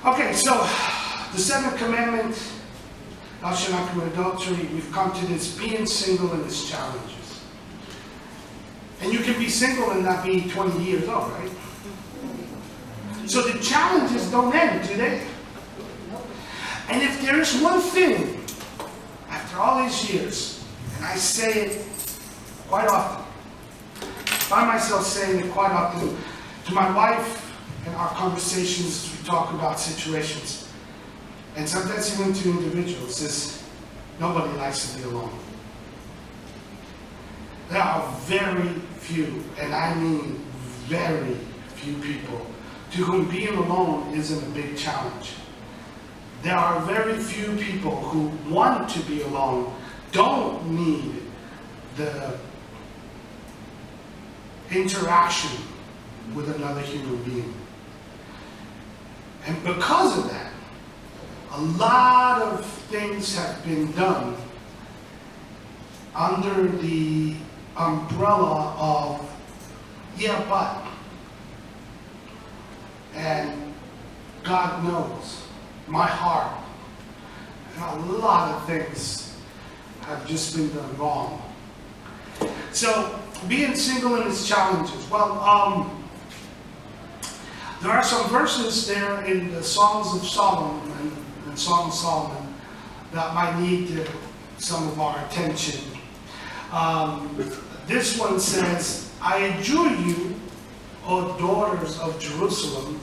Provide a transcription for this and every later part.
Okay, so the seventh commandment, thou shalt not commit adultery. We've come to this being single and its challenges. And you can be single and not be 20 years old, right? So the challenges don't end, do they? And if there is one thing, after all these years, and I say it quite often, I find myself saying it quite often to my wife in our conversations as we talk about situations, and sometimes even to individuals, is nobody likes to be alone. There are very few, and I mean very few people, to whom being alone isn't a big challenge. There are very few people who want to be alone, don't need the interaction with another human being. And because of that, a lot of things have been done under the umbrella of, yeah, but. And God knows my heart. And a lot of things have just been done wrong. So, being single and its challenges. Well, there are some verses there in the Songs of Solomon and Song of Solomon that might need some of our attention. This one says, I adjure you, O daughters of Jerusalem,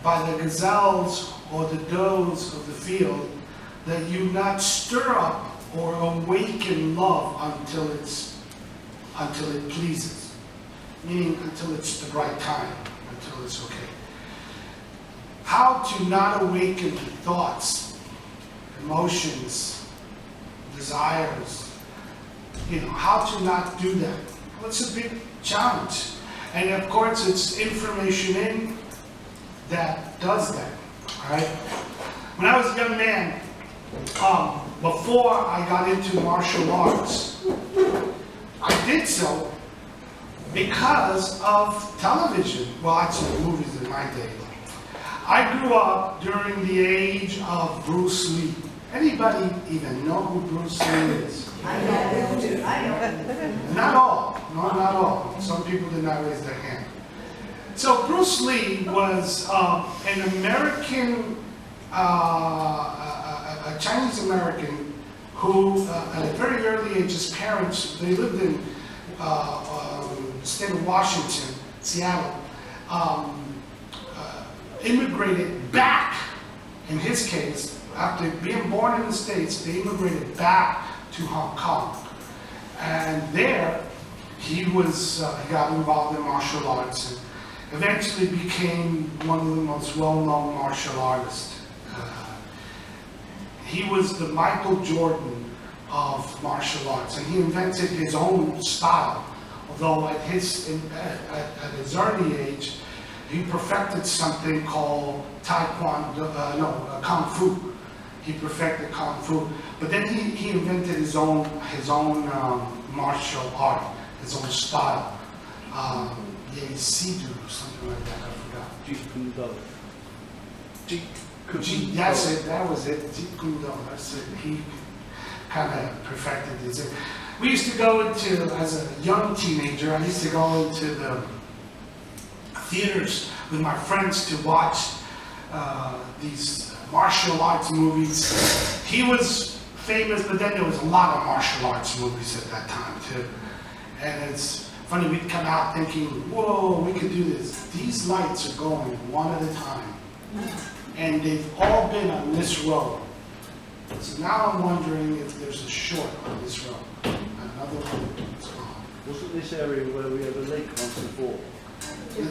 by the gazelles or the does of the field, that you not stir up or awaken love until it pleases. Meaning until it's the right time, until it's okay. How to not awaken thoughts, emotions, desires, how to not do that. Well, it's a big challenge. And of course, it's information in that does that, all right? When I was a young man, before I got into martial arts, I did so because of television. Well, actually, movies in my day. I grew up during the age of Bruce Lee. Anybody even know who Bruce Lee is? I know. Not all. No, not all. Some people did not raise their hand. So Bruce Lee was an American, a Chinese American who, at a very early age, his parents, they lived in the state of Washington, Seattle, immigrated back, in his case, after being born in the States, they immigrated back to Hong Kong. And there, he got involved in martial arts and eventually became one of the most well-known martial artists. He was the Michael Jordan of martial arts, and he invented his own style. Although at his early age, he perfected something called Kung Fu. He perfected Kung Fu. But then he invented his own martial art, his own style. Sidu, something like that, I forgot. That's it, that was it. Jeet Kune Do, that's it. He kind of perfected his. We used to go into, as a young teenager, I used to go into the theaters with my friends to watch these martial arts movies. He was famous, but then there was a lot of martial arts movies at that time too. And it's funny, we'd come out thinking, whoa, we could do this. These lights are going one at a time. And they've all been on this road. So now I'm wondering if there's a short on this road. Another one is gone. Wasn't this area where we had a lake once before?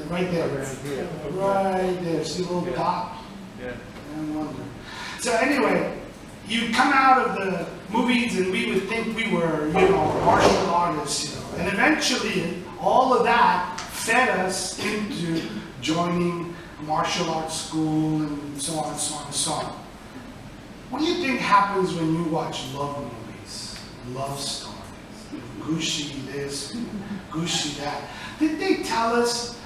Right there. Around here. Right there. See the little dot? Yeah. I wonder. So anyway, you come out of the movies and we would think we were, martial artists, And eventually, all of that fed us into joining a martial arts school and so on and so on and so on. What do you think happens when you watch love movies, love stories? Gucci this, Gucci that. Did they tell us,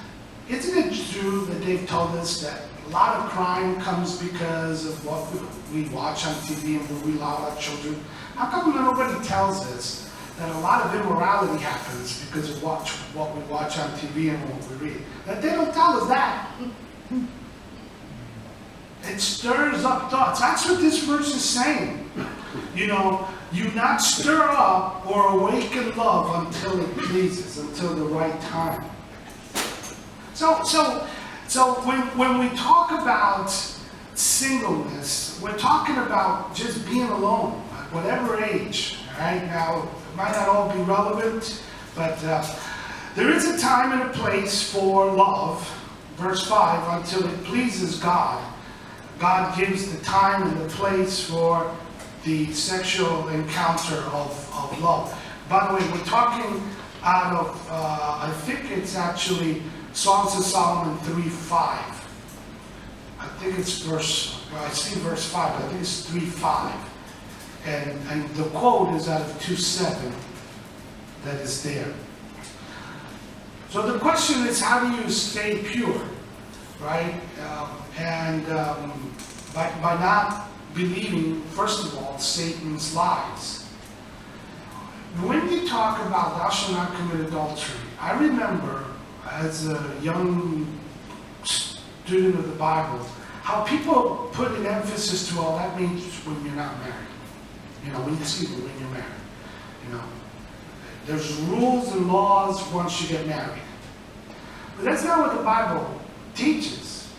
isn't it true that they've told us that a lot of crime comes because of what we watch on TV and what we allow our children. How come nobody tells us that a lot of immorality happens because of what we watch on TV and what we read? That they don't tell us that. It stirs up thoughts. That's what this verse is saying. You know, you not stir up or awaken love until it pleases, until the right time. So when we talk about singleness, we're talking about just being alone at whatever age. All right, now it might not all be relevant, but there is a time and a place for love. Verse 5, until it pleases God. God gives the time and the place for the sexual encounter of love. By the way, we're talking out of, I think it's actually Songs of Solomon 3:5. I think it's I see verse 5, but I think it's 3:5. And the quote is out of 2:7 that is there. So the question is, how do you stay pure, right? By not believing, first of all, Satan's lies. When you talk about thou shalt not commit adultery, I remember as a young student of the Bible, how people put an emphasis to, well, that means when you're not married. You know, when you're married. You know, there's rules and laws once you get married. But that's not what the Bible teaches.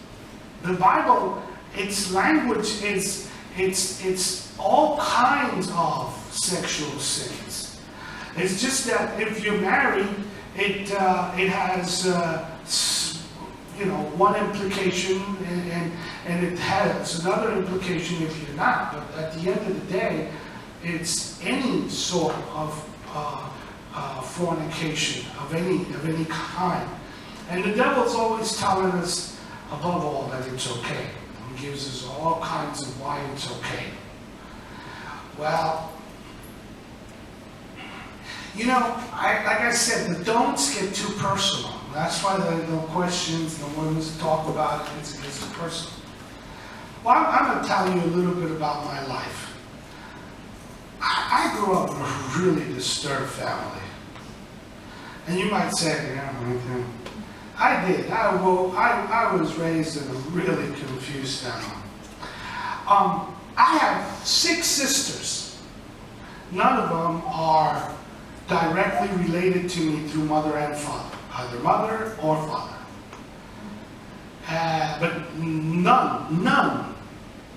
The Bible, its language is, it's all kinds of sexual sins. It's just that if you're married, it has, one implication, and it has another implication if you're not. But at the end of the day, it's any sort of fornication of any kind. And the devil's always telling us, above all, that it's okay. He gives us all kinds of why it's okay. Well, you know, like I said, the don'ts get too personal. That's why there are no questions, no one to talk about it. It's personal. Well, I'm going to tell you a little bit about my life. I grew up in a really disturbed family. And you might say, yeah, I did. I was raised in a really confused family. I have 6 sisters. None of them are directly related to me through mother and father, either mother or father. But none.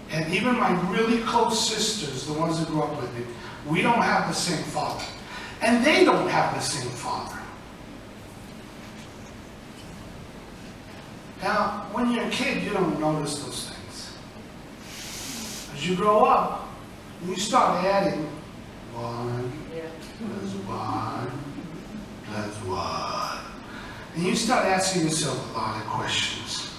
And even my really close sisters, the ones that grew up with me, we don't have the same father. And they don't have the same father. Now, when you're a kid, you don't notice those things. As you grow up, you start adding 1 plus 1 plus 1. And you start asking yourself a lot of questions.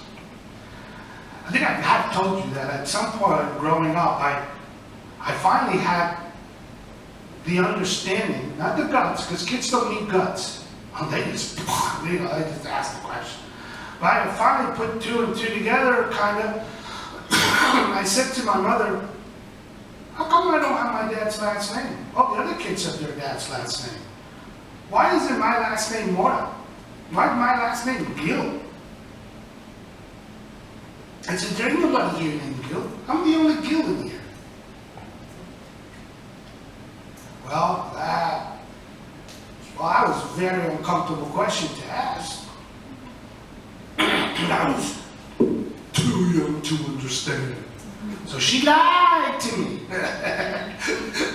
I think I have told you that at some point growing up, I finally had the understanding, not the guts, because kids don't need guts. They just ask the question. But I finally put 2 and 2 together, kind of. I said to my mother, how come I don't have my dad's last name? Oh, the other kids have their dad's last name. Why isn't my last name Mora? Why is my last name Gill? I said, there ain't nobody here named Gill. I'm the only Gill in here. Well, that was a very uncomfortable question to ask. And I was too young to understand it. So she lied to me,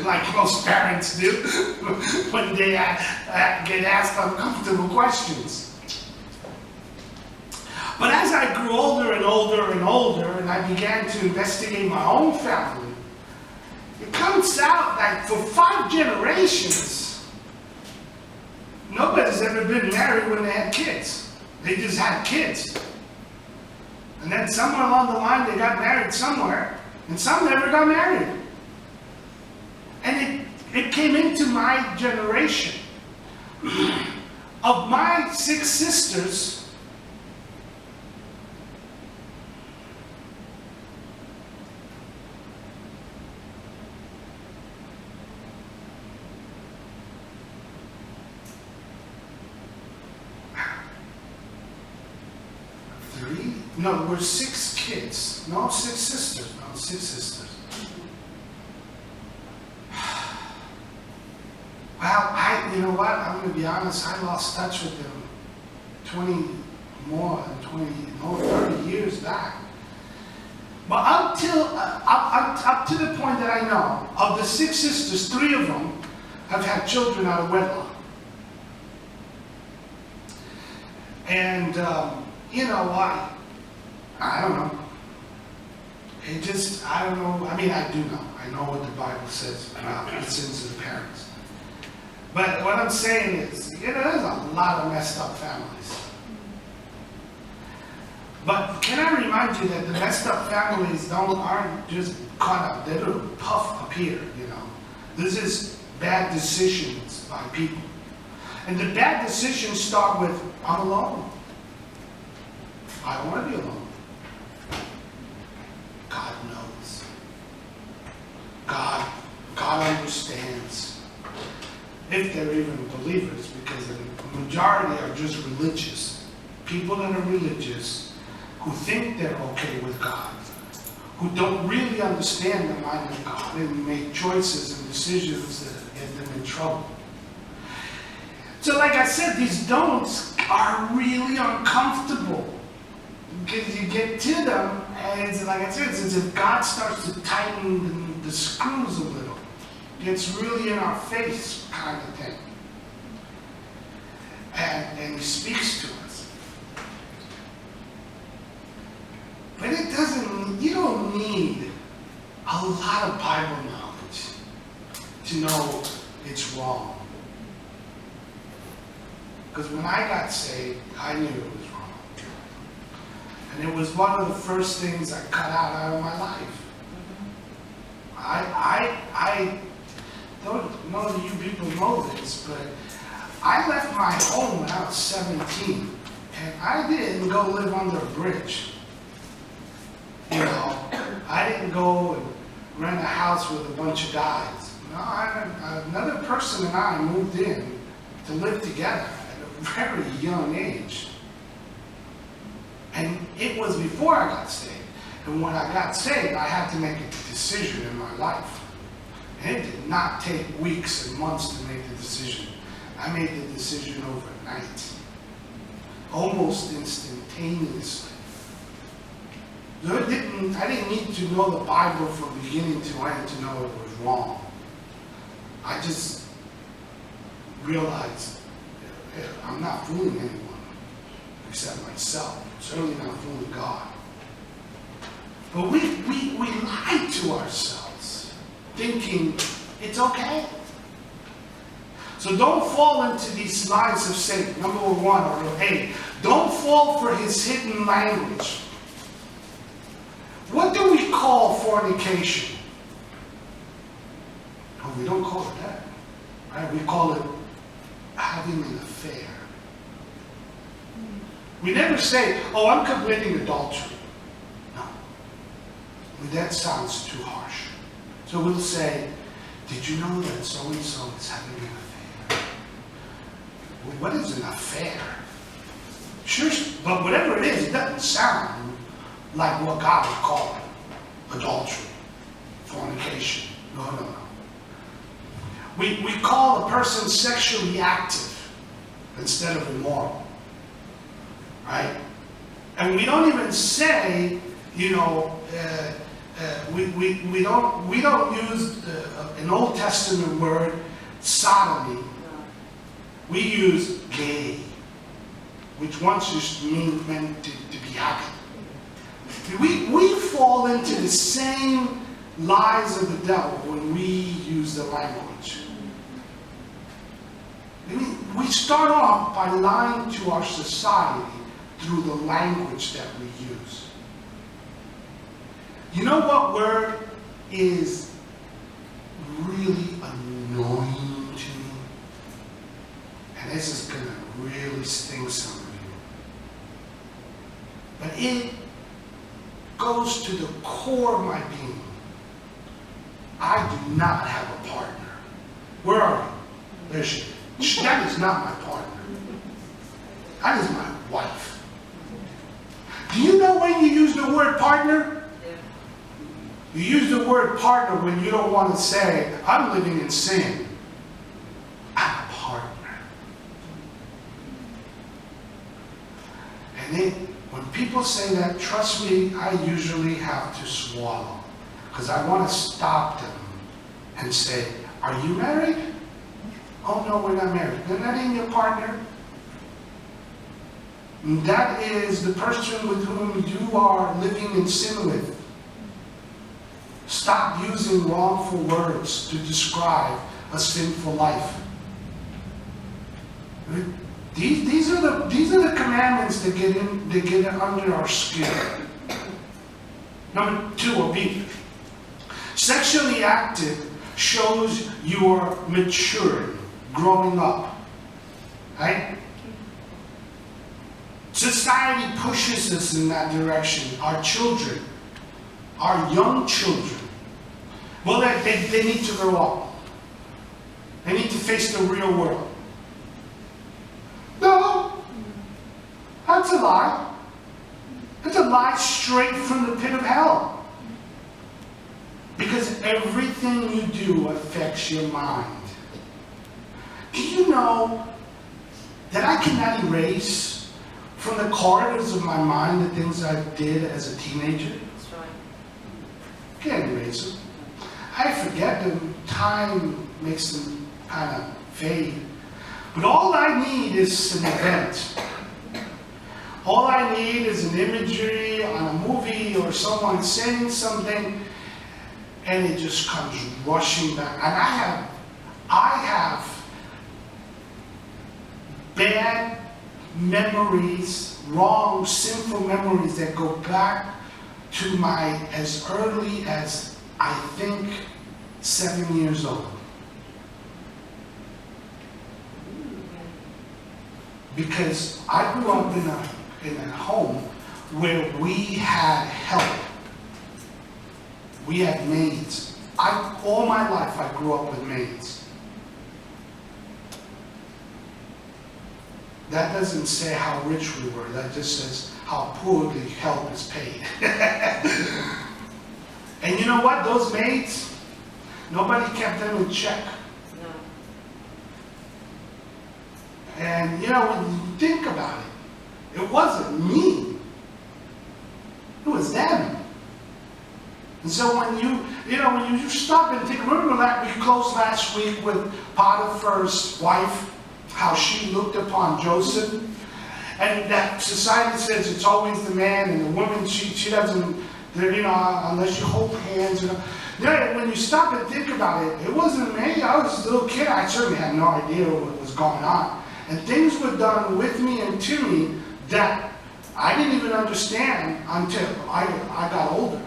like most parents do when they get asked uncomfortable questions. But as I grew older and older and older, and I began to investigate my own family, it comes out that for 5 generations, nobody's ever been married when they had kids. They just had kids. And then somewhere along the line, they got married somewhere, and some never got married. And it came into my generation. Of my 6 sisters, No, we're 6 kids. No, 6 sisters. No, 6 sisters. Well, you know what? I'm going to be honest. I lost touch with them 30 years back. But up to the point that I know, of the 6 sisters, 3 of them have had children out of wedlock. And, you know why? I don't know. It just, I don't know. I mean, I do know. I know what the Bible says about the sins of the parents. But what I'm saying is, you know, there's a lot of messed up families. But can I remind you that the messed up families aren't just caught up. They don't puff up here, you know. This is bad decisions by people. And the bad decisions start with, I'm alone. I don't want to be alone. God knows. God understands. If they're even believers, because the majority are just religious. People that are religious, who think they're okay with God, who don't really understand the mind of God, and make choices and decisions that get them in trouble. So like I said, these don'ts are really uncomfortable. Because you get to them, and it's like I said, it's as if God starts to tighten the screws a little. It's really in our face kind of thing. And He speaks to us. But it doesn't, you don't need a lot of Bible knowledge to know it's wrong. Because when I got saved, I knew it was wrong. And it was one of the first things I cut out of my life. I don't know that you people know this, but I left my home when I was 17, and I didn't go live under a bridge. You know, I didn't go and rent a house with a bunch of guys. No, another person and I moved in to live together at a very young age. And it was before I got saved. And when I got saved, I had to make a decision in my life. And it did not take weeks and months to make the decision. I made the decision overnight, almost instantaneously. I didn't need to know the Bible from beginning to end to know it was wrong. I just realized I'm not fooling anyone except myself. I'm certainly not fooling God. But we lie to ourselves, thinking it's okay. So don't fall into these lies of Satan. Number 1, or 8. Don't fall for his hidden language. What do we call fornication? Oh, we don't call it that. Right? We call it having an affair. We never say, oh, I'm committing adultery. No. I mean, that sounds too harsh. So we'll say, did you know that so-and-so is having an affair? Well, what is an affair? Sure, but whatever it is, it doesn't sound like what God would call it. Adultery, fornication. No. We call a person sexually active instead of immoral. Right? And we don't even say, you know, we don't use an Old Testament word, sodomy. We use gay, which once just meant to be happy. We fall into the same lies of the devil when we use the language. We start off by lying to our society through the language that we use. You know what word is really annoying to me? And this is going to really sting some of you. But it goes to the core of my being. I do not have a partner. Where are you? There she is. That is not my partner. That is my wife. Do you know what when you use the word partner? You use the word partner when you don't want to say, I'm living in sin. I'm a partner. And then, when people say that, trust me, I usually have to swallow. Because I want to stop them and say, are you married? Oh no, we're not married. Then that ain't your partner. And that is the person with whom you are living in sin with. Stop using wrongful words to describe a sinful life. These are the commandments that get under our skin. Number 2 or B. Sexually active shows you're maturing, growing up. Right? Society pushes us in that direction. Our children, our young children, well, they need to grow up. They need to face the real world. No, that's a lie. It's a lie straight from the pit of hell. Because everything you do affects your mind. Do you know that I cannot erase from the corridors of my mind the things I did as a teenager? That's right. Can't erase them. I forget them. Time makes them kind of fade. But all I need is an event. All I need is an imagery on a movie or someone saying something, and it just comes rushing back. And I have bad memories, wrong, sinful memories that go back to as early as I think 7 years old. Because I grew up in a home where we had help. We had maids. All my life I grew up with maids. That doesn't say how rich we were. That just says how poorly help is paid. And you know what? Those maids, nobody kept them in check. No. And you know, when you think about it, it wasn't me. It was them. And so when you stop and think, remember that we closed last week with Potiphar's wife, how she looked upon Joseph, and that society says it's always the man, and the woman, she doesn't, unless you hold hands, when you stop and think about it, it wasn't me. I was a little kid. I certainly had no idea what was going on. And things were done with me and to me that I didn't even understand until I got older.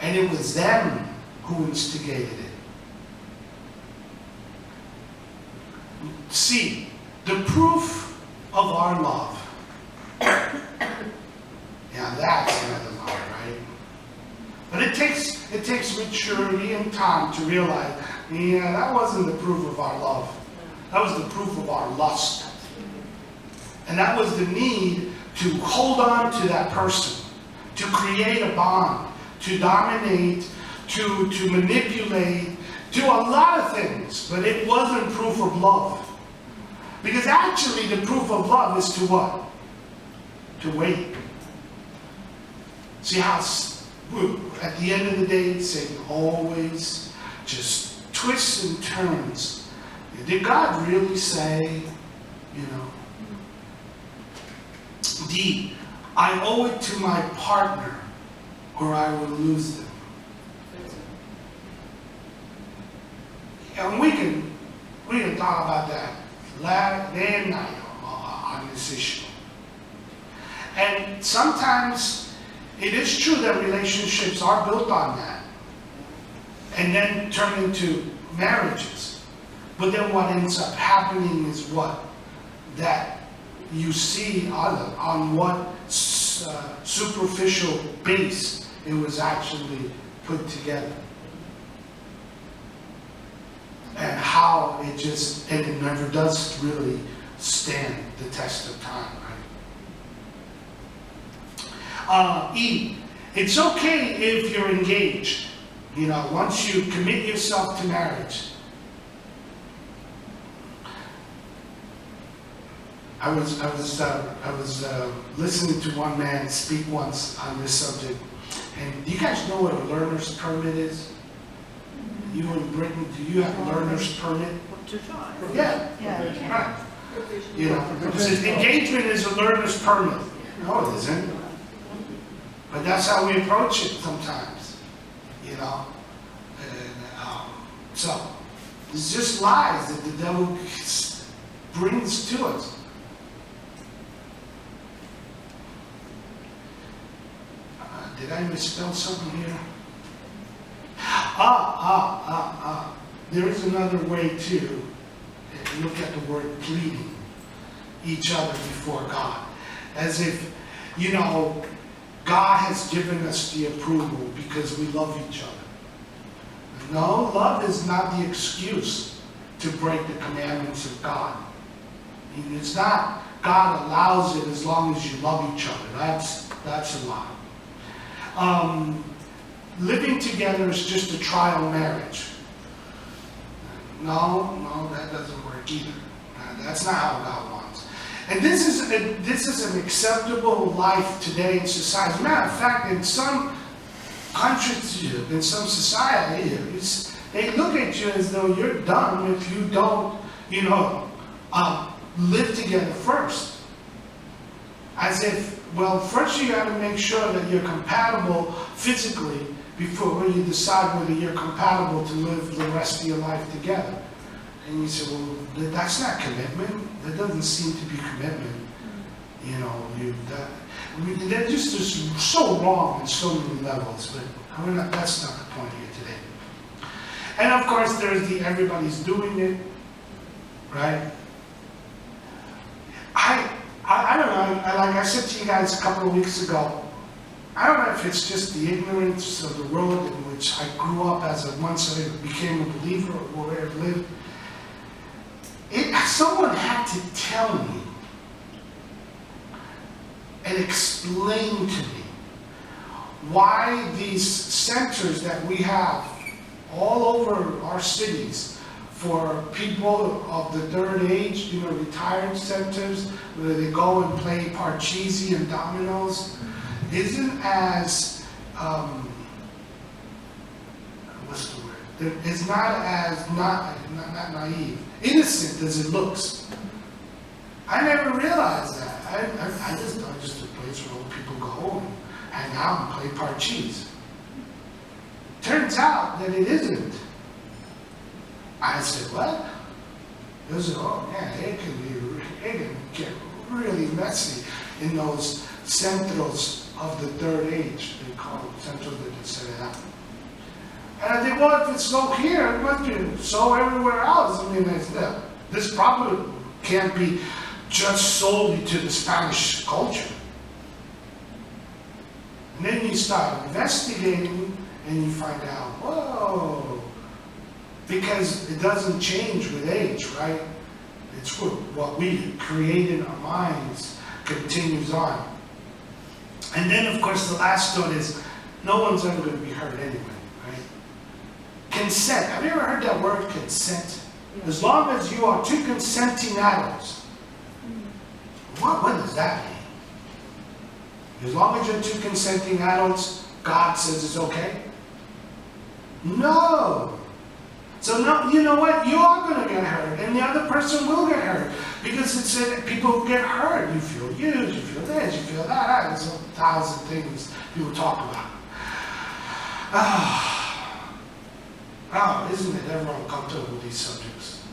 And it was them who instigated it. See, the proof of our love. Yeah, that's another love, right? But it takes maturity and time to realize, yeah, that wasn't the proof of our love. That was the proof of our lust. And that was the need to hold on to that person, to create a bond, to dominate, to manipulate, to a lot of things. But it wasn't proof of love. Because actually the proof of love is to what? To wait. See how at the end of the day, Satan always just twists and turns. Did God really say, D, I owe it to my partner or I will lose them. And we can talk about that day and night on this issue. And sometimes it is true that relationships are built on that and then turn into marriages. But then what ends up happening is what? That you see on what superficial base it was actually put together. And how it never does really stand the test of time, right? E, it's okay if you're engaged. You know, once you commit yourself to marriage. I was listening to one man speak once on this subject, and do you guys know what a learner's permit is? You in Britain, do you have a learner's permit? To try. Yeah. Yeah. Right. You know, it says engagement is a learner's permit. No, it isn't. But that's how we approach it sometimes. You know, and, so it's just lies that the devil brings to us. Did I misspell something here? There is another way to look at the word pleading each other before God. As if, you know, God has given us the approval because we love each other. No, love is not the excuse to break the commandments of God. It's not God allows it as long as you love each other. That's a lie. Living together is just a trial marriage. No, that doesn't work either. That's not how God wants. And this is an acceptable life today in society. As a matter of fact, in some countries, in some society, they look at you as though you're dumb if you don't, you know, live together first. As if, well, first you got to make sure that you're compatible physically before you decide whether you're compatible to live the rest of your life together. And you say, well, that's not commitment. That doesn't seem to be commitment. You know, they're just so wrong on so many levels. But that's not the point here today. And of course, there's everybody's doing it, right? I don't know, like I said to you guys a couple of weeks ago, I don't know if it's just the ignorance of the world in which I grew up once I became a believer or where I lived. Someone had to tell me and explain to me why these centers that we have all over our cities for people of the third age, you know, retired centers, where they go and play parcheesi and dominoes, isn't as, what's the word? It's not as, not naive, innocent as it looks. I never realized that. I just thought it's just a place where old people go and hang out and play parcheesi. Turns out that it isn't. I said, what? They said, oh man, it can get really messy in those centros of the third age. They call them centros that they set it up. And I think, well, if it's so here, it must be so everywhere else. I mean, this probably can't be just solely to the Spanish culture. And then you start investigating and you find out, whoa, because it doesn't change with age, right? It's what we create in our minds continues on. And then, of course, the last thought is, no one's ever going to be hurt anyway, right? Consent. Have you ever heard that word, consent? As long as you are two consenting adults. What does that mean? As long as you're two consenting adults, God says it's okay? No. So no, you know what? You are going to get hurt, and the other person will get hurt, because it said people get hurt. You feel used, you feel this, you feel that. There's 1,000 things people talk about. Isn't it ever uncomfortable with these subjects?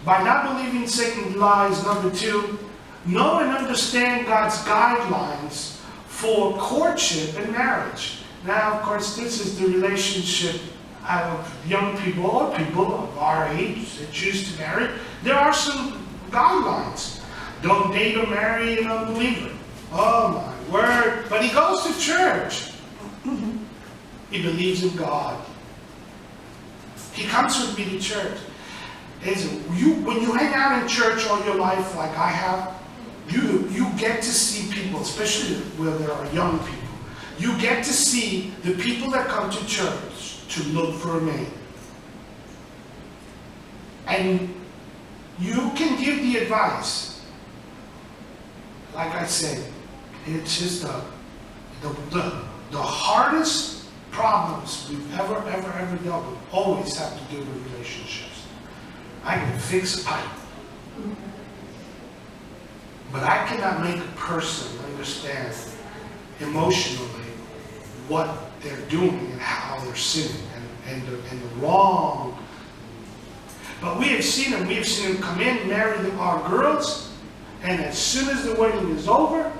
By not believing Satan's lies, number 2, know and understand God's guidelines for courtship and marriage. Now, of course, this is the relationship of young people or people of our age that choose to marry. There are some guidelines. Don't date or marry an unbeliever. Oh my word. But he goes to church. He believes in God. He comes with me to church. When you hang out in church all your life like I have, You get to see people, especially where there are young people. You get to see the people that come to church to look for a mate. And you can give the advice. Like I said, it's just the hardest problems we've ever dealt with always have to do with relationships. I can fix a pipe, but I cannot make a person understand emotionally what they're doing and how they're sinning and the wrong. But we have seen them come in, marry our girls, and as soon as the wedding is over,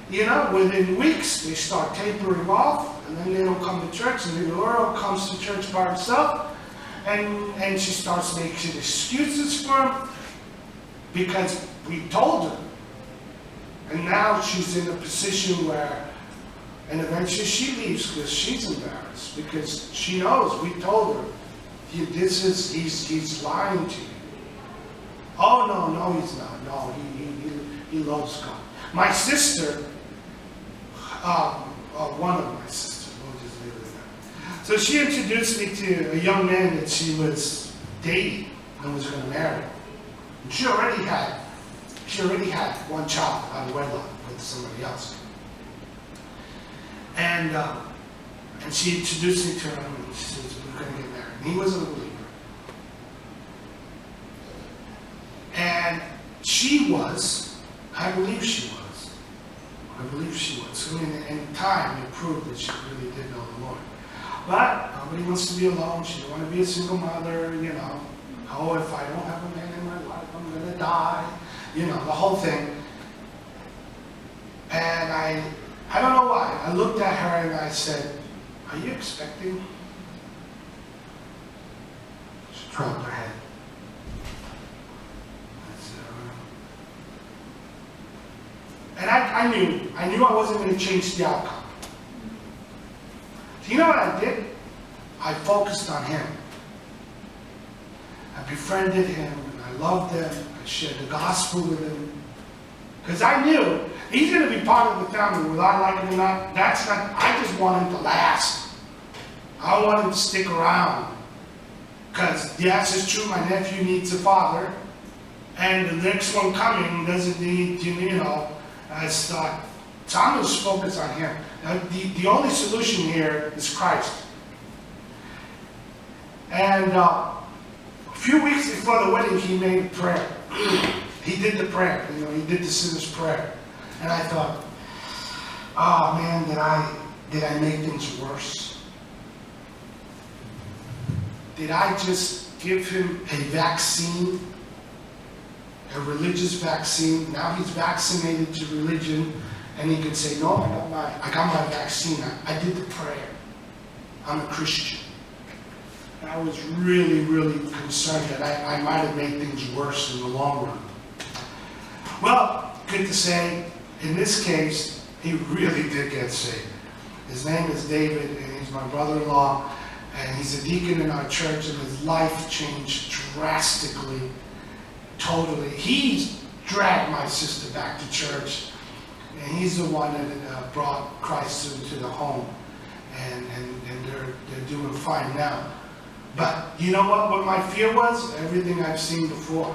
within weeks they start tapering off, and then they don't come to church, and the girl comes to church by herself, and she starts making excuses for him because we told her. And now she's in a position where, and eventually she leaves because she's embarrassed, because she knows we told her, he's lying to you. Oh no, he's not. No, he loves God. My sister, one of my sisters, we'll just leave it at that. So she introduced me to a young man that she was dating and was going to marry. And she already had one child out of wedlock with somebody else. And she introduced me to him, and she said, we're going to get married. And he wasn't a believer. And she was, I believe she was. I mean, in time, it proved that she really did know the Lord. But nobody wants to be alone. She didn't want to be a single mother, Oh, if I don't have a man in my life, I'm going to die. The whole thing. And I don't know why. I looked at her and I said, are you expecting? She dropped her head. And I knew I wasn't going to change the outcome. Do you know what I did? I focused on him. I befriended him, and I loved him. I shared the gospel with him. Because I knew he's going to be part of the family, whether I like him or not. I just want him to last. I want him to stick around. Because, yes, it's true, my nephew needs a father. And the next one coming doesn't need, so I'm going to focus on him. Now, the only solution here is Christ. And a few weeks before the wedding, he made a prayer. He did the prayer. He did the sinner's prayer. And I thought, oh man, did I make things worse? Did I just give him a vaccine? A religious vaccine. Now he's vaccinated to religion, and he could say, no, I got my vaccine. I did the prayer. I'm a Christian. And I was really, really concerned that I might have made things worse in the long run. Well, good to say, in this case, he really did get saved. His name is David, and he's my brother-in-law, and he's a deacon in our church, and his life changed drastically. Totally. He's dragged my sister back to church, and he's the one that brought Christ into the home, and they're doing fine now. But you know what my fear was? Everything I've seen before.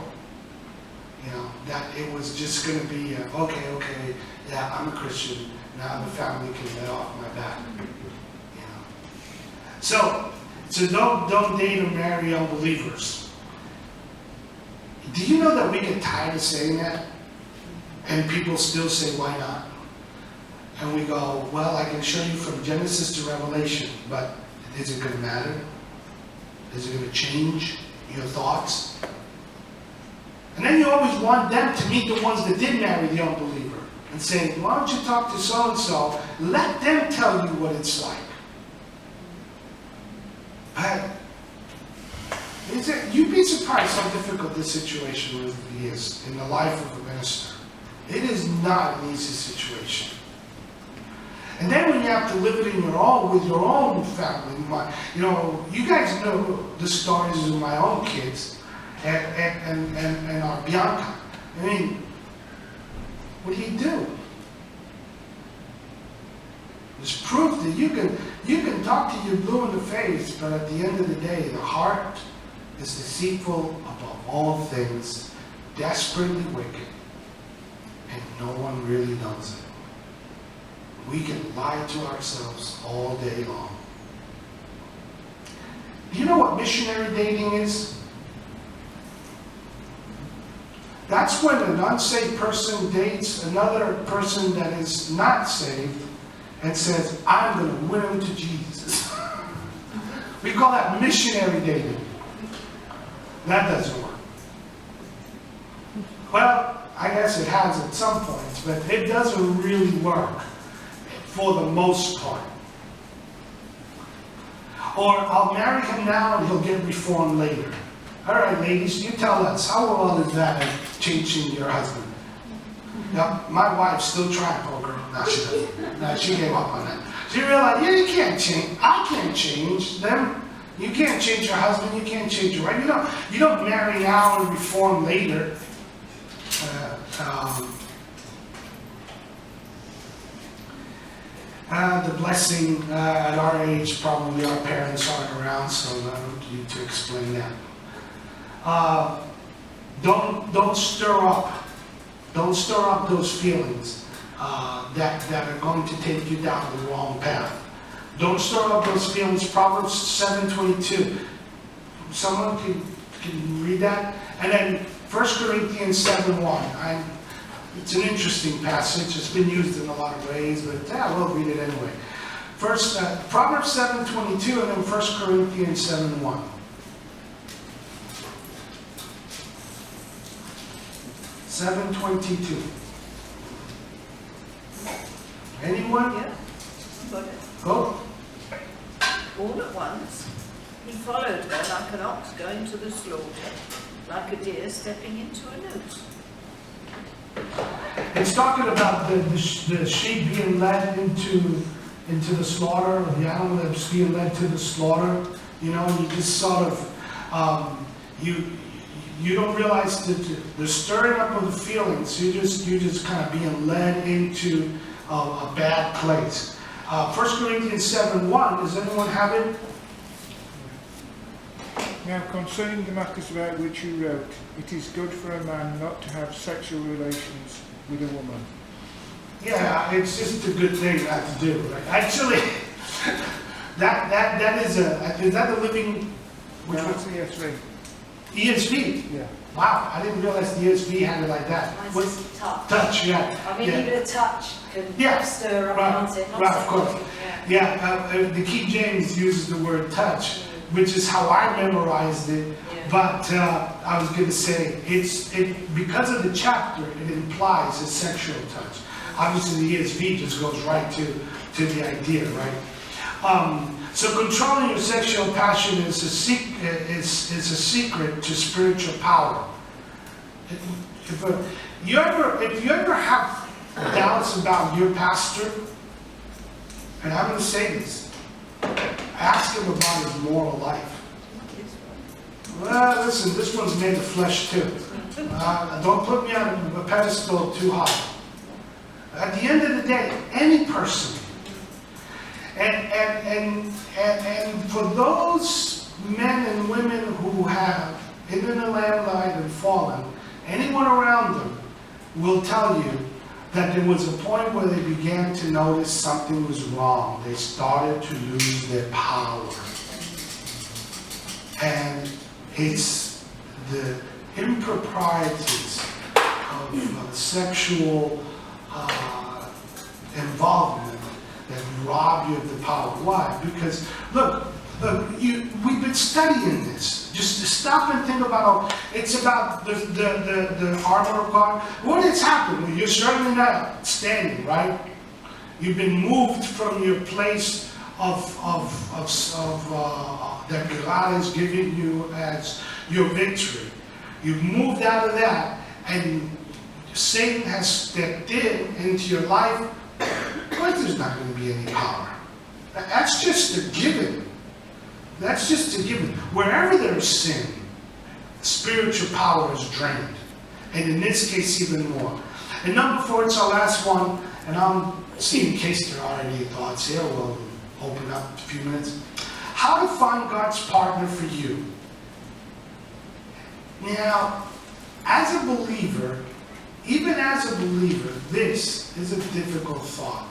That it was just going to be, okay, yeah, I'm a Christian, now the family can let off my back. So don't date or marry unbelievers. Do you know that we get tired of saying that? And people still say, why not? And we go, well, I can show you from Genesis to Revelation, but is it going to matter? Is it going to change your thoughts? And then you always want them to meet the ones that did marry the unbeliever and say, why don't you talk to so-and-so? Let them tell you what it's like. But you'd be surprised how difficult this situation really is in the life of a minister. It is not an easy situation. And then when you have to live it in with your own family, you guys know the stories of my own kids and our Bianca. I mean, what do you do? It's proof that you can talk to you blue in the face, but at the end of the day, the heart is deceitful above all things, desperately wicked, and no one really knows it. We can lie to ourselves all day long. Do you know what missionary dating is? That's when an unsaved person dates another person that is not saved and says, I'm going to win them to Jesus. We call that missionary dating. That doesn't work. Well, I guess it has at some points, but it doesn't really work for the most part. Or I'll marry him now and he'll get reformed later. All right, ladies, you tell us, how well is that at changing your husband? Now, my wife's still trying poker. No, she doesn't. No, she gave up on that. She realized, yeah, you can't change. I can't change them. You can't change your husband. You can't change your wife. You don't marry now and reform later. The blessing at our age, probably our parents aren't around, so I don't need to explain that. Don't stir up those feelings that are going to take you down the wrong path. Don't stir up those feelings. Proverbs 7:22. Someone can read that, and then 1 Corinthians 7:1. It's an interesting passage. It's been used in a lot of ways, but we'll read it anyway. Proverbs 7:22, and then 1 Corinthians 7:1. 7:22. Anyone? Yeah, I've got it. Go. All at once, he followed her like an ox going to the slaughter, like a deer stepping into a noose. It's talking about the sheep being led into the slaughter, or the animal that's being led to the slaughter. You know, you just sort of, you don't realize that the stirring up of the feelings. You just kind of being led into a bad place. 1 Corinthians 7:1. Does anyone have it? Now, concerning the matters about which you wrote, it is good for a man not to have sexual relations with a woman. Yeah, it's just a good thing not to do. Right? Actually, that is that the living? Which Now, one's what's the ESV? ESV? Yeah. Wow, I didn't realize the ESV had it like that. Mine's What- just touch. Touch, yeah. I mean, yeah. even a touch can Yeah, stir up, right, can't it? Not right, of course. something, yeah. Yeah, the King James uses the word touch, which is how I memorized it. Yeah. But I was going to say, because of the chapter, it implies a sexual touch. Obviously, the ESV just goes right to the idea, right? So controlling your sexual passion is a secret to spiritual power. If you ever have doubts about your pastor, and I'm going to say this, ask him about his moral life. Well, listen, this one's made of flesh too. Don't put me on a pedestal too high. At the end of the day, any person, and for those men and women who have hidden in the lamplight and fallen, anyone around them will tell you that there was a point where they began to notice something was wrong. They started to lose their power. And it's the improprieties of sexual involvement that rob you of the power. Why? Because, look, we've been studying this. Just to stop and think about, it's about the armor of God. What has happened? Well, you're certainly not standing, right? You've been moved from your place that God has given you as your victory. You've moved out of that, and Satan has stepped into your life. But there's not going to be any power. That's just a given. That's just a given. Wherever there's sin, spiritual power is drained. And in this case, even more. And number 4, it's our last one, and I'm seeing in case there are any thoughts here, we'll open up a few minutes. How to find God's partner for you. Now, as a believer, even as a believer, this is a difficult thought.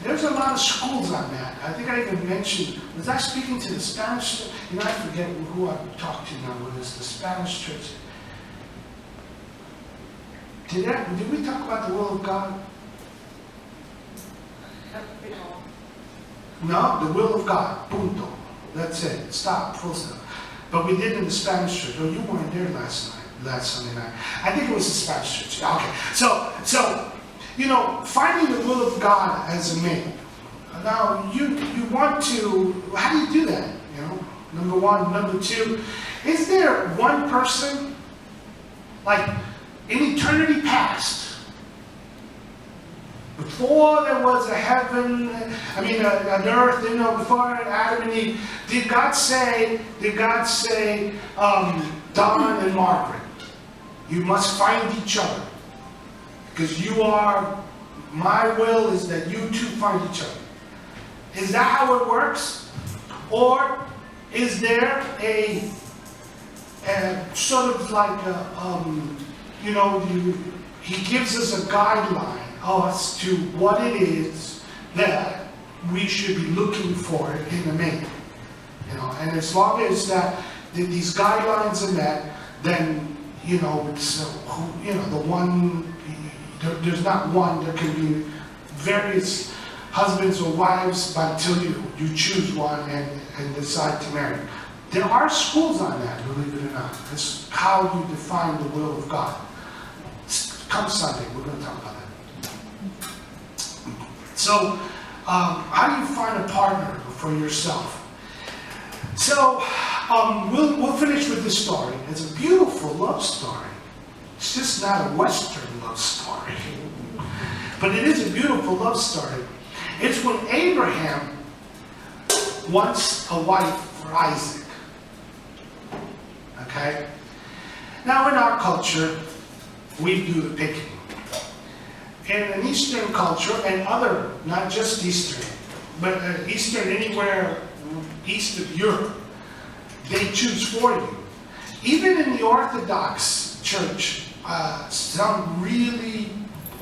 There's a lot of schools on that. I think I even mentioned, was I speaking to the Spanish? You know, I forget who I talked to now, when it's the Spanish church. Did we talk about the will of God? No, the will of God. Punto. That's it. Stop. Full stop. But we did in the Spanish church. Oh, you weren't there last Sunday night. I think it was the Spanish church. Okay. So, you know, finding the will of God as a man. Now, you want to, how do you do that? You know, number 1. Number 2, is there one person, like in eternity past, before there was a heaven, an earth, you know, before Adam and Eve, did God say, Don and Margaret, you must find each other? Because my will is that you two find each other. Is that how it works? Or is there a sort of like he gives us a guideline as to what it is that we should be looking for in a man. You know, and as long as that these guidelines are met, then it's the one. There's not one. There can be various husbands or wives, but until you choose one and decide to marry. There are schools on that, believe it or not. It's how you define the will of God. Come Sunday, we're going to talk about that. So, how do you find a partner for yourself? So, we'll finish with this story. It's a beautiful love story. It's just not a Western love story. But it is a beautiful love story. It's when Abraham wants a wife for Isaac. Okay? Now in our culture, we do the picking. In an Eastern culture, and other, not just Eastern, but Eastern anywhere east of Europe, they choose for you. Even in the Orthodox Church, some really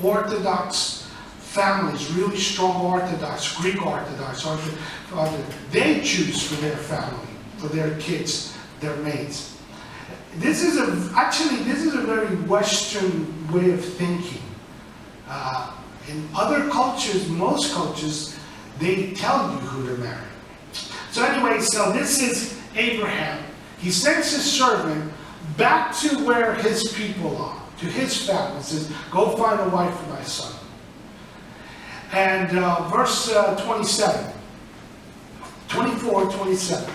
Orthodox families, really strong Orthodox, Greek Orthodox, they choose for their family, for their kids, their mates. This is a very Western way of thinking. In other cultures, most cultures, they tell you who to marry. So anyway, so this is Abraham. He sends his servant back to where his people are, to his family, and says, go find a wife for my son. And verse 24, 27.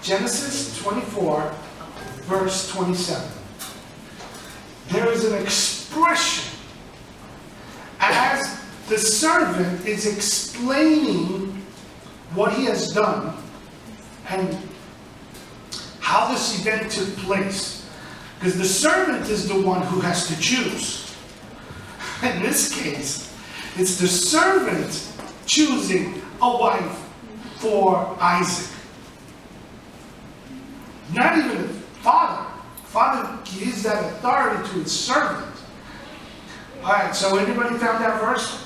Genesis 24, verse 27. There is an expression as the servant is explaining what he has done and how this event took place. Because the servant is the one who has to choose. In this case, it's the servant choosing a wife for Isaac. Not even the father. Father gives that authority to his servant. Alright, so anybody found that verse?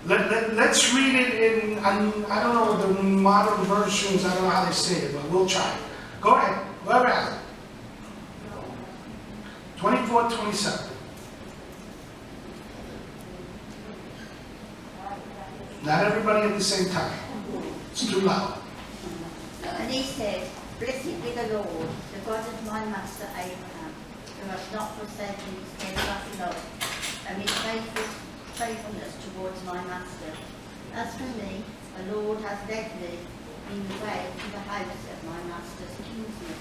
Let's read it in, I don't know the modern versions, I don't know how they say it, but we'll try. Go ahead, whoever has it. 24, 27. Not everybody at the same time. It's too loud. And he said, blessed be the Lord, the God of my master Abraham, who has not forsaken his steadfast love and his faithfulness towards my master. As for me, the Lord has led me in the way to the house of my master's kinsman.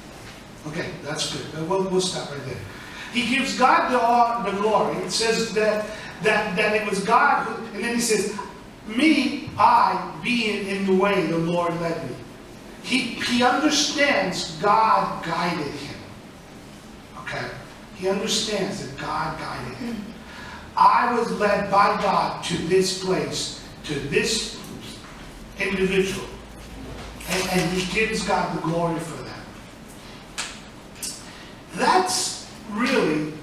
Okay, that's good. We'll stop right there. He gives God the glory. It says that it was God who, and then he says, me, I, being in the way the Lord led me. He understands God guided him. Okay? He understands that God guided him. I was led by God to this place, to this individual. And he gives God the glory for that. That's really,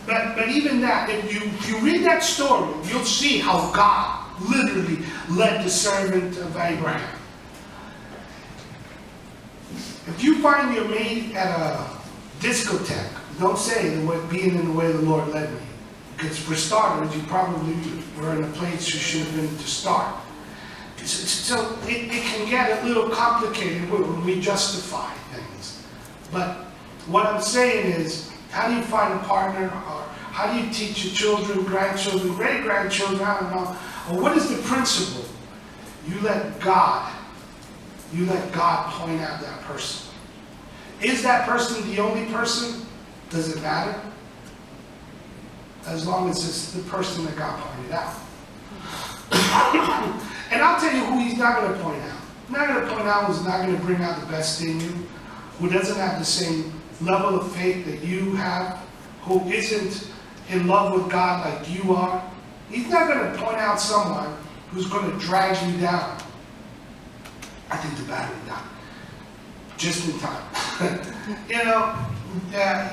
but even that, if you read that story, you'll see how God literally led the servant of Abraham. If you find your mate at a discotheque, don't say being in the way the Lord led me. Because for starters, you probably were in a place you should have been to start. So it can get a little complicated when we justify things. But what I'm saying is, how do you find a partner? Or how do you teach your children, grandchildren, great-grandchildren, I don't know. Or what is the principle? You let God point out that person. Is that person the only person? Does it matter? As long as it's the person that God pointed out. And I'll tell you who he's not going to point out. Not going to point out who's not going to bring out the best in you, who doesn't have the same level of faith that you have, who isn't in love with God like you are. He's not going to point out someone who's going to drag you down. I think the battery died. Just in time.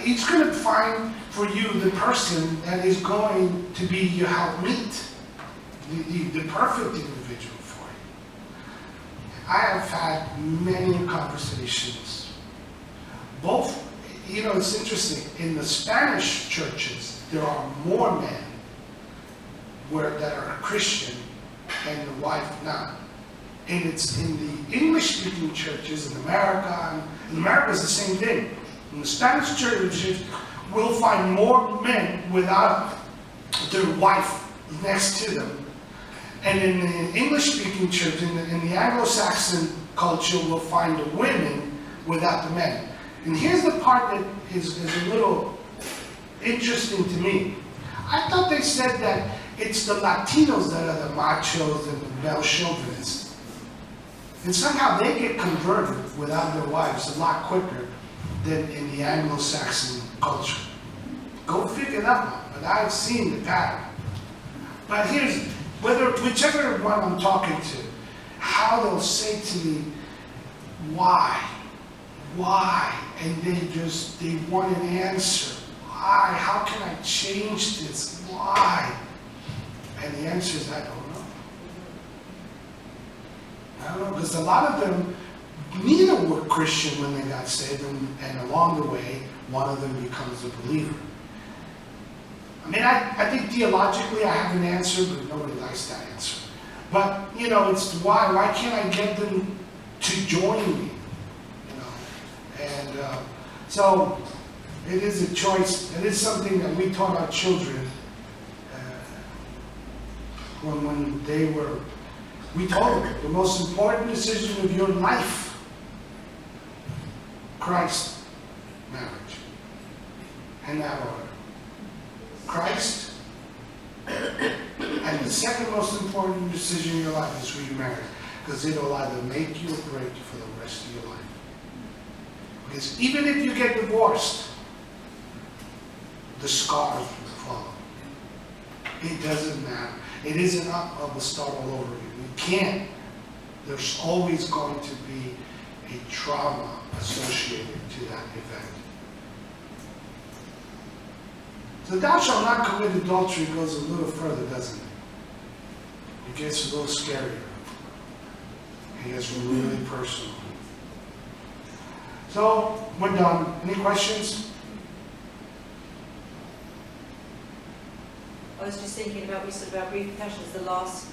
He's going to find for you the person that is going to be your helpmeet, the perfect individual for you. I have had many conversations. Both, it's interesting. In the Spanish churches, there are more men that are Christian and the wife not. And it's in the English-speaking churches in America, and in America it's the same thing. In the Spanish churches, we'll find more men without their wife next to them. And in the English-speaking church, in the Anglo-Saxon culture, we'll find the women without the men. And here's the part that is a little interesting to me. I thought they said that it's the Latinos that are the machos and the male chauvinists. And somehow they get converted without their wives a lot quicker than in the Anglo-Saxon culture. Go figure that one, but I've seen the pattern. But here's, whichever one I'm talking to, how they'll say to me, why? And they want an answer. Why? How can I change this? Why? And the answer is, I don't know. I don't know, because a lot of them, neither were Christian when they got saved, and along the way, one of them becomes a believer. I mean, I think theologically I have an answer, but nobody likes that answer. But, it's why. Why can't I get them to join me? And so it is a choice. It is something that we taught our children when they were. We told them the most important decision of your life, Christ, marriage, in that order. Christ, and the second most important decision in your life is who you marry, because it'll either make you or break you for the rest of your life. Because even if you get divorced, the scars will follow. It doesn't matter. It isn't up of a start all over again. You can't. There's always going to be a trauma associated to that event. So thou shalt not commit adultery goes a little further, doesn't it? It gets a little scarier. It gets really personal. So, we're done. Any questions? I was just thinking about, we said about repercussions, the last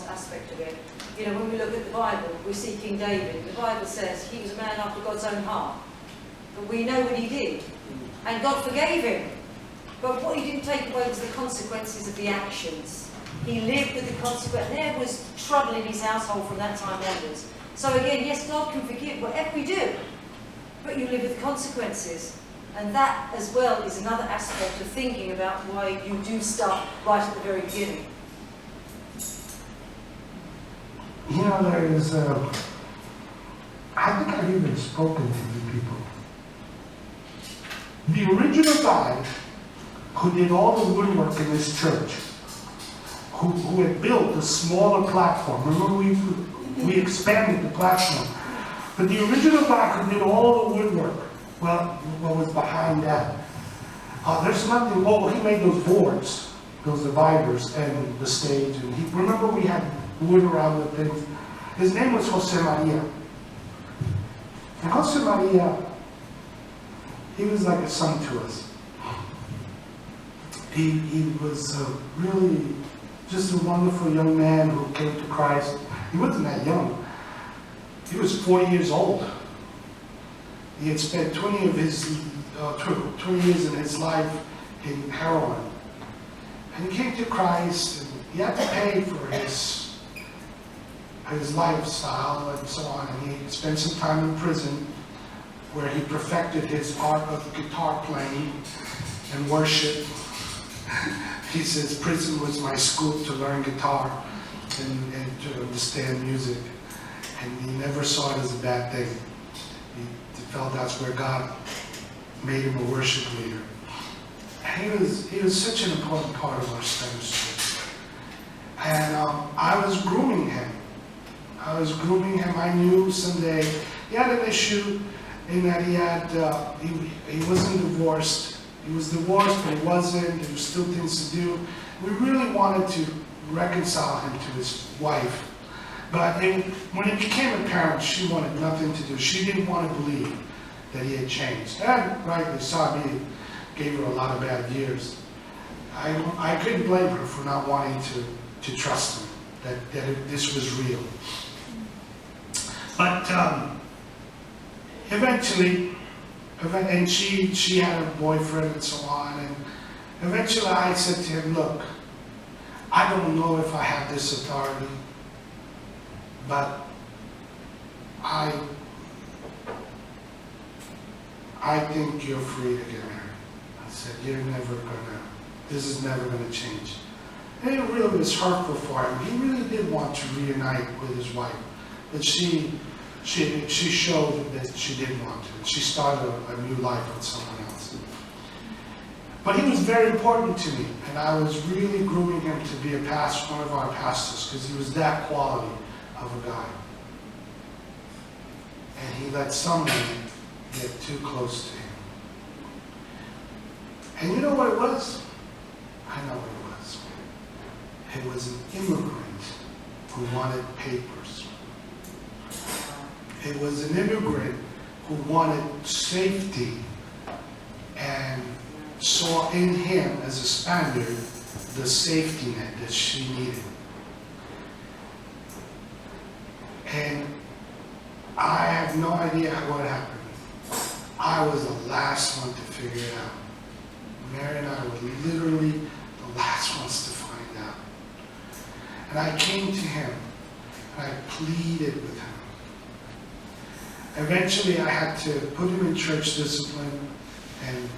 aspect of it. When we look at the Bible, we see King David. The Bible says he was a man after God's own heart. But we know what he did. And God forgave him. But what he didn't take away was the consequences of the actions. He lived with the consequence. There was trouble in his household from that time onwards. So again, yes, God can forgive whatever we do. But you live with the consequences. And that, as well, is another aspect of thinking about why you do start right at the very beginning. There is, I think I've even spoken to you people. The original guy who did all the woodwork in this church, who had built a smaller platform. Remember, we expanded the platform. But the original guy who did all the woodwork, well, what was behind that? There's nothing. Oh, he made those boards, those dividers, and the stage. And remember, we had wood around the things. His name was Jose Maria. And Jose Maria, he was like a son to us. He was really just a wonderful young man who came to Christ. He wasn't that young. He was 40 years old. He had spent 20 years in his life in heroin. And he came to Christ, and he had to pay for his lifestyle and so on. And he spent some time in prison where he perfected his art of guitar playing and worship. He says prison was my school to learn guitar and to understand music. And he never saw it as a bad thing. He felt that's where God made him a worship leader. And he was such an important part of our Spanish church. And I was grooming him. I knew someday he had an issue in that he wasn't divorced. He was divorced, but he wasn't. There were still things to do. We really wanted to reconcile him to his wife. But when it became apparent, she wanted nothing to do. She didn't want to believe that he had changed. And rightly so, he gave her a lot of bad years. I couldn't blame her for not wanting to trust him, that this was real. But eventually, and she had a boyfriend and so on, and eventually I said to him, look, I don't know if I have this authority, but I think you're free to get married. I said, this is never gonna change. And it really was hurtful for him. He really did want to reunite with his wife, but she showed that she didn't want to. She started a new life with someone else. But he was very important to me, and I was really grooming him to be one of our pastors, because he was that quality of a guy. And he let someone get too close to him. And you know what it was? I know what it was. It was an immigrant who wanted papers. It was an immigrant who wanted safety and saw in him, as a Spaniard, the safety net that she needed. And I have no idea what happened. I was the last one to figure it out. Mary and I were literally the last ones to find out. And I came to him, and I pleaded with him. Eventually, I had to put him in church discipline, and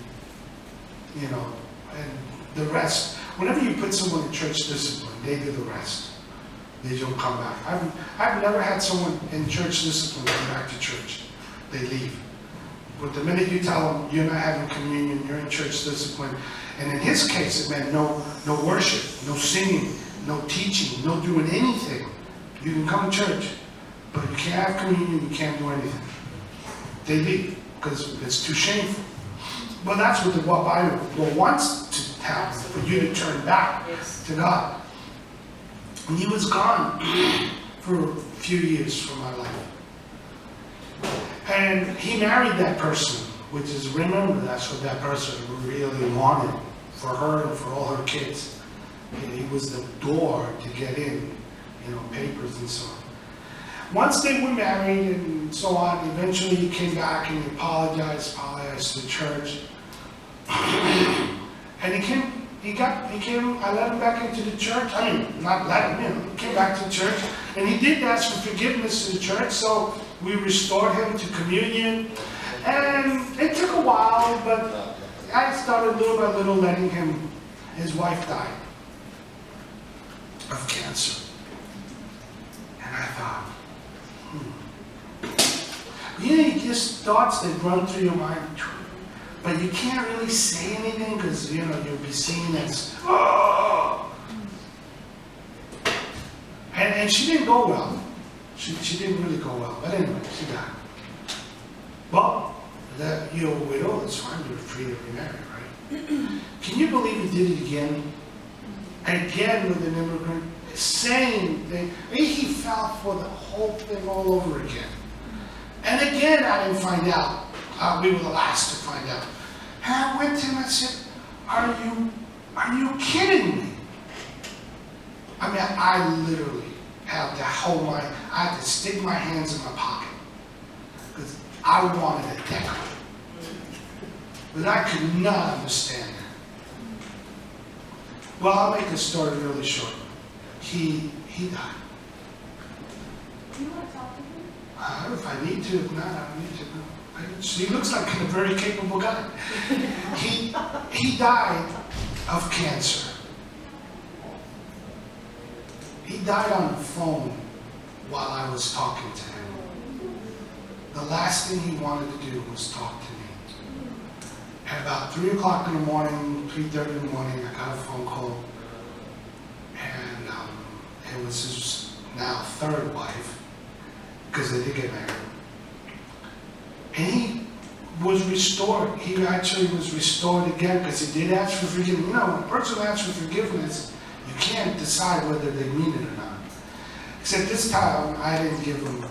and the rest. Whenever you put someone in church discipline, they do the rest. They don't come back. I've never had someone in church discipline come back to church. They leave. But the minute you tell them you're not having communion, you're in church discipline, and in his case, it meant no worship, no singing, no teaching, no doing anything. You can come to church, but you can't have communion, you can't do anything. They leave because it's too shameful. But that's what the Bible wants to happen, for you to turn back to God. And he was gone for a few years from my life. And he married that person, which is, remember, that's what that person really wanted for her and for all her kids. He was the door to get in, papers and so on. Once they were married and so on, eventually he came back and he apologized to the church. And I let him back into the church. I mean, not let him, he came back to the church. And he did ask for forgiveness to the church, so we restored him to communion. And it took a while, but I started little by little letting his wife die of cancer. And I thought, just thoughts that run through your mind. but you can't really say anything because, you know, you'll be seen as, oh! And she didn't go well. She didn't really go well. But anyway, she died. Well, that you're a widow, it's fine. You're free to remarry, right? Can you believe he did it again? Again with an immigrant. Same thing. Maybe he fell for the whole thing all over again. And again, I didn't find out. We were the last to find out. And I went to him and said, are you kidding me? I mean, I literally had to hold I had to stick my hands in my pocket. Because I wanted a deck. But I could not understand it. Well, I'll make the story really short. He died. Do you want to talk to him? If I need to, if not, I don't need to. He looks like a very capable guy. He died of cancer. He died on the phone while I was talking to him. The last thing he wanted to do was talk to me. At about 3 o'clock in the morning, 3:30 in the morning, I got a phone call. And it was his now third wife, because they did get married. And he was restored. He actually was restored again because he did ask for forgiveness. You know, when a person asks for forgiveness, you can't decide whether they mean it or not. Except this time, I didn't give him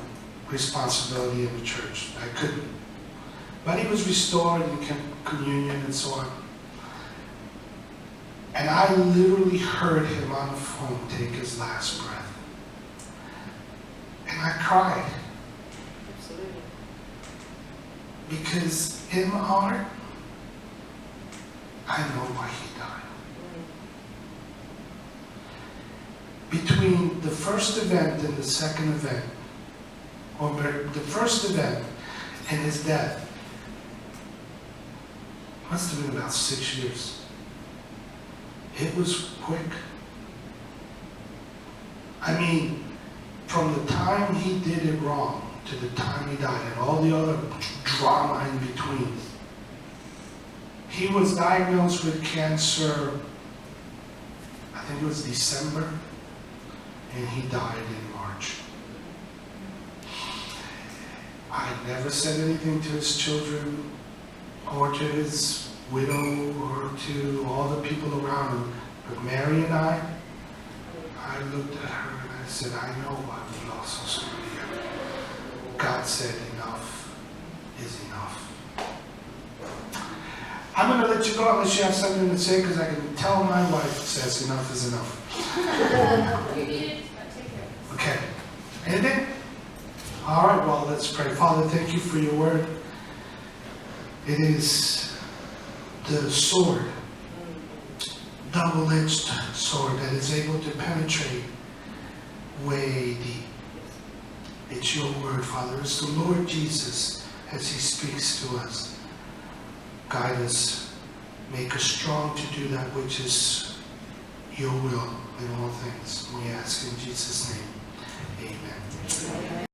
responsibility in the church. I couldn't. But he was restored and kept communion and so on. And I literally heard him on the phone take his last breath. And I cried. Absolutely. Because in my heart, I know why he died. Between the first event and the second event, or the first event and his death, must have been about 6 years. It was quick. I mean, from the time he did it wrong to the time he died and all the other drama in between. He was diagnosed with cancer, I think it was December, and he died in March. I never said anything to his children or to his widow or to all the people around him, but Mary and I looked at her and I said, I know why we lost so many. God said enough is enough. I'm going to let you go unless you have something to say, because I can tell my wife says enough is enough. Okay. Anything? All right, well, let's pray. Father, thank you for your word. It is the sword, double-edged sword that is able to penetrate way deep. It's your word, Father. It's the Lord Jesus as he speaks to us. Guide us. Make us strong to do that which is your will in all things. We ask in Jesus' name. Amen.